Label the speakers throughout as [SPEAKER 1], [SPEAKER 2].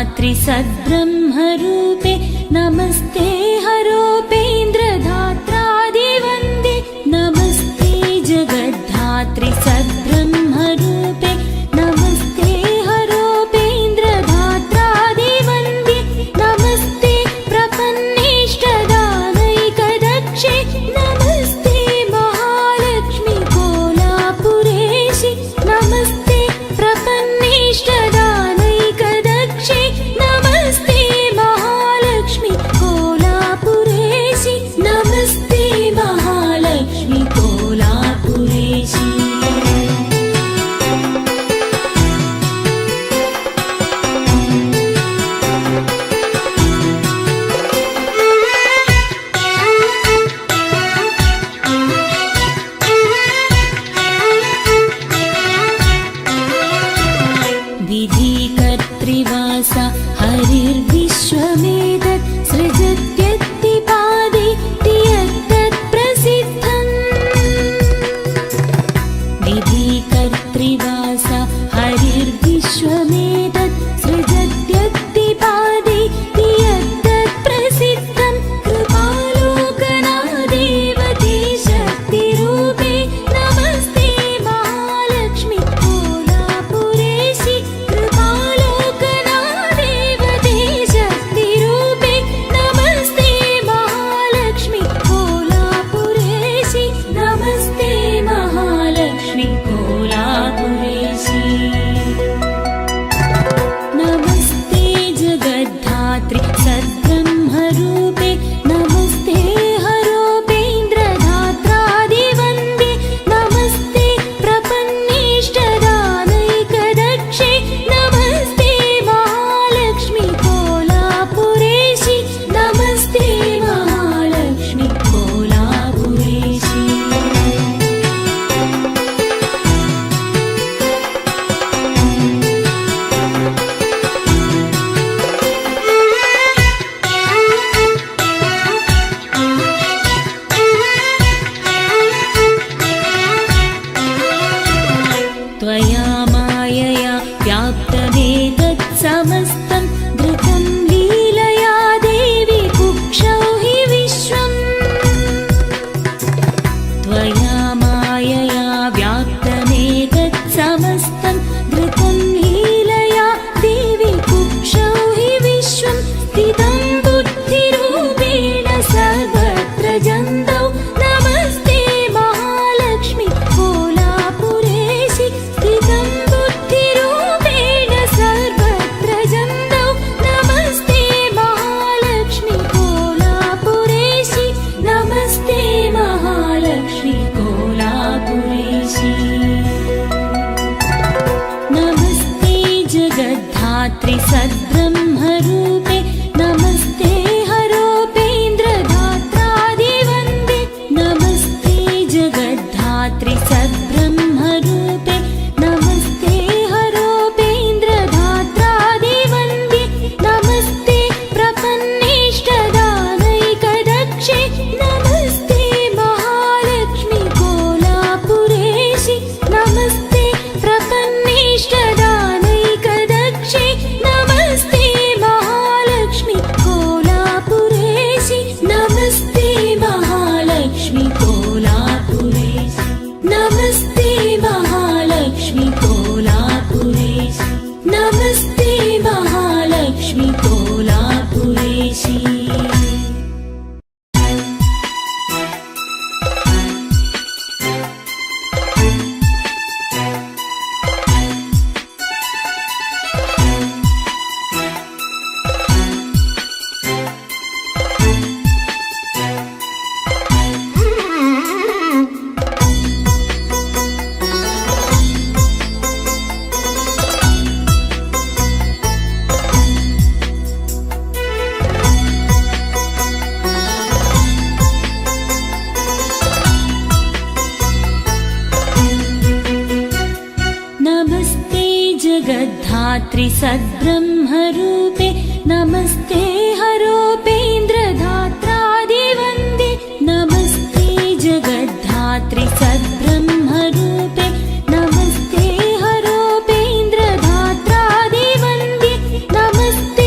[SPEAKER 1] जगद्धात्री सद्ब्रह्मरूपे नमस्ते हरोपेन्द्रधात्रादिवन्दे नमस्ते जगद्धात्री सद्ब्रह्मरूपे नमस्ते हरोपेन्द्रधात्रादिवन्दे नमस्ते प्रपन्नेष्टदानैकदक्षे नमस्ते महालक्ष्मी कोलापुरेशि नमस्ते प्रपन्नेष्टदानैकदक्षे नमस्ते महालक्ष्मी कोलापुरेशि नमस्ते महालक्ष्मी कोलापुरेशि विधिकर्तृवासा हरिर्विश्वमेतत् सृजत्यत्तिपादे तियत्तत्प्रसिद्धम् विधिकर्तृवासा हरिर्विश्वमेतत् सृजत्यत्तिपादे तियत्तत्प्रसिद्धम् कृपालोकनादेव ते शक्तिरूपे नमस्ते महालक्ष्मी कोलापुरेशि कृपालोकनादेव ते शक्तिरूपे नमस्ते महालक्ष्मी कोलापुरेशि नमस्ते महालक्ष्मी कोलापुरेशि नमस्ते जगद्धात्री सद्ब्रह्मरूपे नमस्ते हरोपेन्द्रधात्रादिवन्दे नमस्ते प्रपन्नेष्टदानैकदक्षे नमस्ते महालक्ष्मी कोलापुरेशि नमस्ते महालक्ष्मी कोलापुरेशि त्वया मायया व्याप्तमेतत् समस्तं धृतं लीलया देवी कुक्षौ हि विश्वम् त्वया मायया व्याप्तमेतत् समस्तं धृतं लीलया देवी कुक्षौ हि विश्वं स्थितं बुद्धिरूपेण सर्वत्र जन्तौ नमस्ते महालक्ष्मी कोलापुरेशि स्थितं बुद्धिरूपेण सर्वत्र जन्तौ नमस्ते महालक्ष्मी कोलापुरेशि नमस्ते महालक्ष्मी कोलापुरेशि नमस्ते जगद्धात्री सद्ब्रह्मरूपे नमस्ते हरोपेन्द्रधात्रादिवन्दे नमस्ते जगद्धात्री सद्ब्रह्मरूपे नमस्ते हरोपेन्द्रधात्रादिवन्दे नमस्ते प्रपन्नेष्टदानैकदक्षे नमस्ते महालक्ष्मी कोलापुरेशि नमस्ते प्रपन्नेष्टदानैकदक्षे नमस्ते महालक्ष्मी कोलापुरेशि नमस्ते महालक्ष्मी कोलापुरेशि नमस्ते महालक्ष्मी कोलापुरेशि नमस्ते महालक्ष्मी कोलापुरेशि नमस्ते जगद्धात्री सद्ब्रह्मरूपे नमस्ते हरोपेन्द्रधात्रादिवन्दे नमस्ते जगद्धात्री सद्ब्रह्मरूपे नमस्ते हरोपेन्द्रधात्रादिवन्दे नमस्ते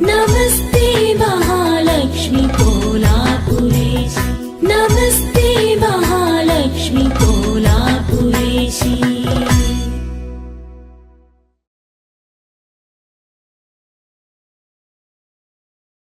[SPEAKER 1] नमस्ते महालक्ष्मी को